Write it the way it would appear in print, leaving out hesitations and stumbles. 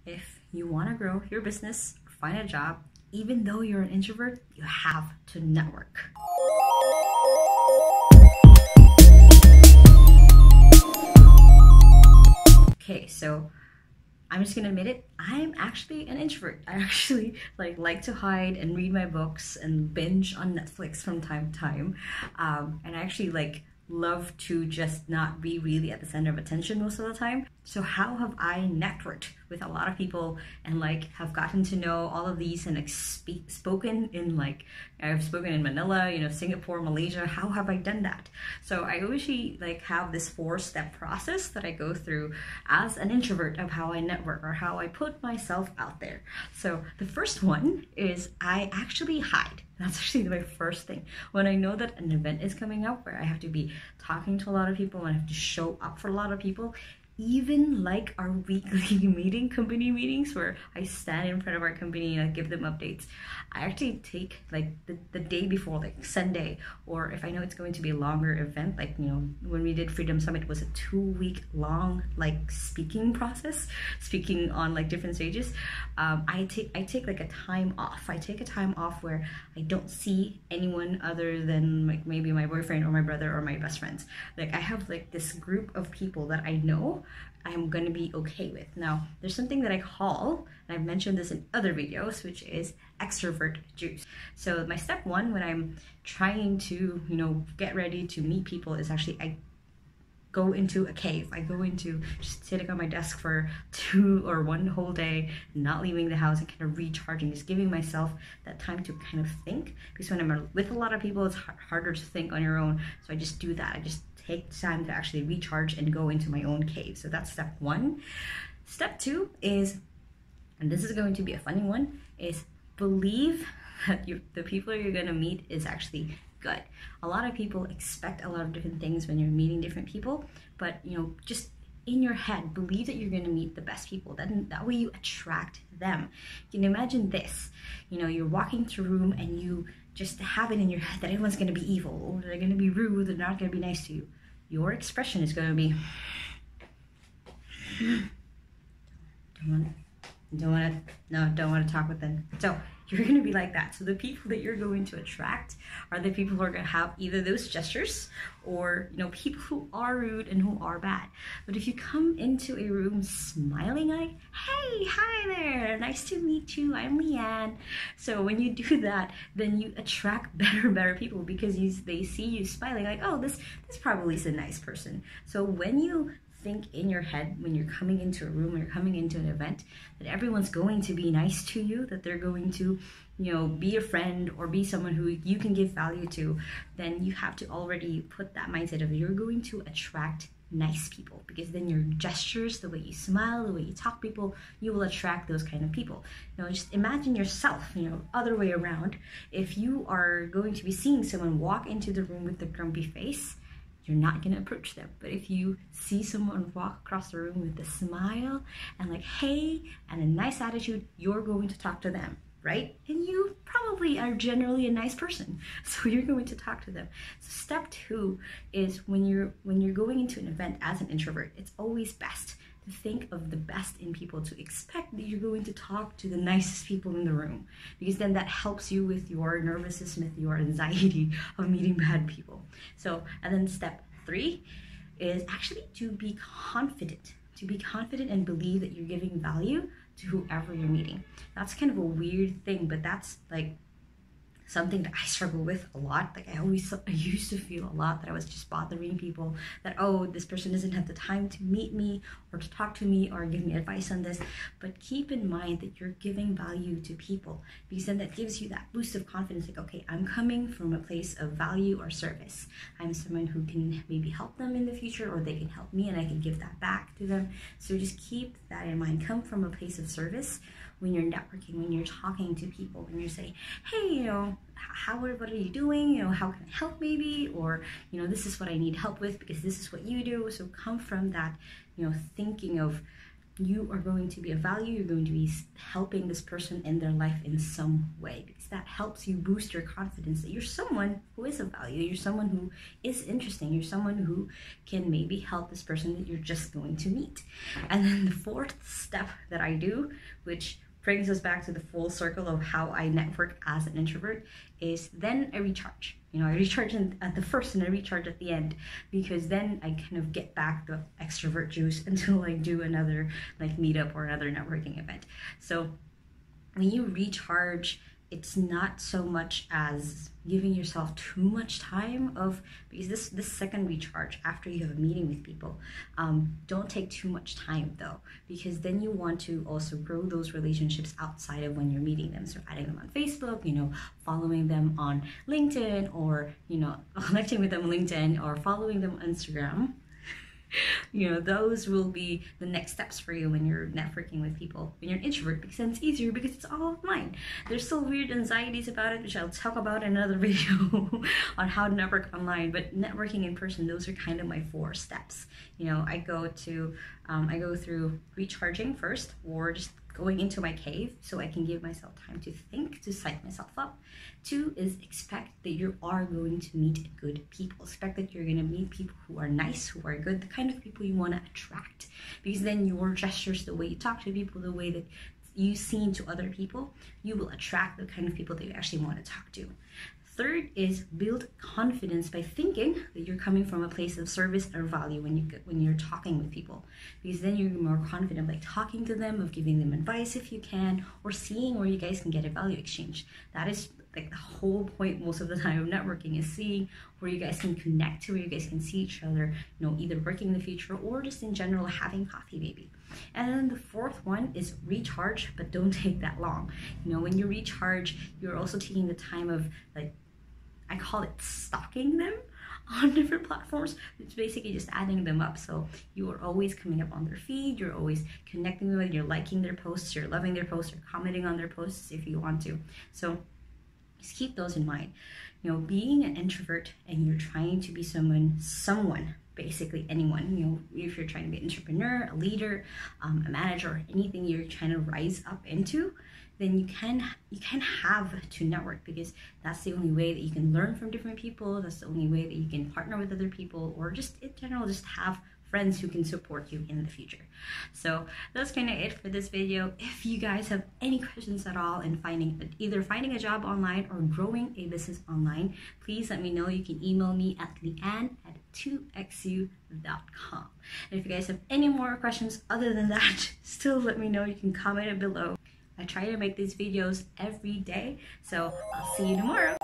if you want to grow your business or find a job, even though you're an introvert, you have to network. Okay, so I'm just gonna admit it, I'm actually an introvert. I actually like to hide and read my books and binge on Netflix from time to time. And I actually love to just not be really at the center of attention most of the time. So how have I networked with a lot of people and have gotten to know all of these and spoken in I've spoken in Manila, Singapore, Malaysia. How have I done that? So I usually have this 4-step process that I go through as an introvert of how I network or how I put myself out there. So the first one is I actually hide. That's actually my first thing. When I know that an event is coming up where I have to be talking to a lot of people and I have to show up for a lot of people, even our weekly company meetings where I stand in front of our company and I give them updates, I actually take the day before, Sunday, or if I know it's going to be a longer event, when we did Freedom Summit, it was a 2-week long speaking process, speaking on different stages. I take a time off. I take a time off where I don't see anyone other than maybe my boyfriend or my brother or my best friends. I have this group of people that I know I'm going to be okay with. Now, there's something that I call, and I've mentioned this in other videos, which is extrovert juice. So my step 1 when I'm trying to, get ready to meet people is actually I go into a cave. I go into just sitting on my desk for 2 or 1 whole day, not leaving the house and kind of recharging, just giving myself that time to kind of think. Because when I'm with a lot of people, it's harder to think on your own. So I just do that. I just take time to actually recharge and go into my own cave. So that's step 1. Step 2 is, and this is going to be a funny one, is believe that the people you're going to meet is actually good. A lot of people expect a lot of different things when you're meeting different people, but just in your head, believe that you're going to meet the best people. That way you attract them. You can imagine this, you're walking through a room and you just have it in your head that everyone's going to be evil, or they're going to be rude, they're not going to be nice to you. Your expression is going to be, don't want to talk with them. So you're going to be like that. So the people that you're going to attract are the people who are going to have either those gestures or, people who are rude and who are bad. But if you come into a room smiling hey, hi there, nice to meet you, I'm Leanne. So when you do that, then you attract better people because they see you smiling oh, this probably is a nice person. So when you think in your head when you're coming into a room or you're coming into an event that everyone's going to be nice to you, that they're going to be a friend or be someone who you can give value to, then you have to already put that mindset of you're going to attract nice people, because then your gestures, the way you smile, the way you talk to people, you will attract those kind of people. Just imagine yourself, other way around. If you are going to be seeing someone walk into the room with a grumpy face, you're not going to approach them. But if you see someone walk across the room with a smile and hey and a nice attitude, you're going to talk to them, right? And you probably are generally a nice person, so you're going to talk to them. So step 2 is when you're going into an event as an introvert, it's always best to think of the best in people, to expect that you're going to talk to the nicest people in the room, because then that helps you with your nervousness, with your anxiety of meeting bad people. So, and then step 3 is actually to be confident and believe that you're giving value to whoever you're meeting. That's kind of a weird thing, but that's something that I struggle with a lot. I used to feel a lot that I was just bothering people, that, oh, this person doesn't have the time to meet me or to talk to me or give me advice on this. But keep in mind that you're giving value to people, because then that gives you that boost of confidence. Okay, I'm coming from a place of value or service. I'm someone who can maybe help them in the future, or they can help me and I can give that back to them. So just keep that in mind. Come from a place of service when you're networking, when you're talking to people, when you say, hey, what are you doing? How can I help maybe? Or, this is what I need help with because this is what you do. So come from that, thinking of you are going to be of value. You're going to be helping this person in their life in some way, because that helps you boost your confidence that you're someone who is of value. You're someone who is interesting. You're someone who can maybe help this person that you're just going to meet. And then the fourth step that I do, which brings us back to the full circle of how I network as an introvert, is then I recharge. I recharge at the first and I recharge at the end, because then I kind of get back the extrovert juice until I do another like meetup or another networking event. So when you recharge, it's not so much as giving yourself too much time because this second recharge after you have a meeting with people, don't take too much time though, because then you want to also grow those relationships outside of when you're meeting them. So adding them on Facebook, following them on LinkedIn, or connecting with them on LinkedIn, or following them on Instagram. Those will be the next steps for you when you're networking with people, when you're an introvert, because then it's easier because it's all online. There's still weird anxieties about it, which I'll talk about in another video on how to network online, but networking in person, those are kind of my 4 steps. I go through recharging first, or just going into my cave so I can give myself time to think, to psych myself up. 2 is expect that you are going to meet good people. Expect that you're going to meet people who are nice, who are good, the kind of people you want to attract, because then your gestures, the way you talk to people, the way that you seem to other people, you will attract the kind of people that you actually want to talk to. 3rd is build confidence by thinking that you're coming from a place of service or value when you're talking with people, because then you're more confident by talking to them, of giving them advice if you can, or seeing where you guys can get a value exchange. That is like the whole point most of the time of networking, is seeing where you guys can connect to, where you guys can see each other, either working in the future or just in general having coffee maybe. And then the 4th one is recharge, but don't take that long. When you recharge, you're also taking the time of, like, I call it stalking them on different platforms. It's basically just adding them up. So you are always coming up on their feed, you're always connecting with them, you're liking their posts, you're loving their posts, or commenting on their posts if you want to. So just keep those in mind. Being an introvert and you're trying to be someone, basically anyone, if you're trying to be an entrepreneur, a leader, a manager, or anything you're trying to rise up into, then you can have to network, because that's the only way that you can learn from different people. That's the only way that you can partner with other people, or just in general, just have friends who can support you in the future. So that's kind of it for this video. If you guys have any questions at all in either finding a job online or growing a business online, please let me know. You can email me at leanne@2xu.com. And if you guys have any more questions other than that, still let me know. You can comment it below. I try to make these videos every day, so I'll see you tomorrow.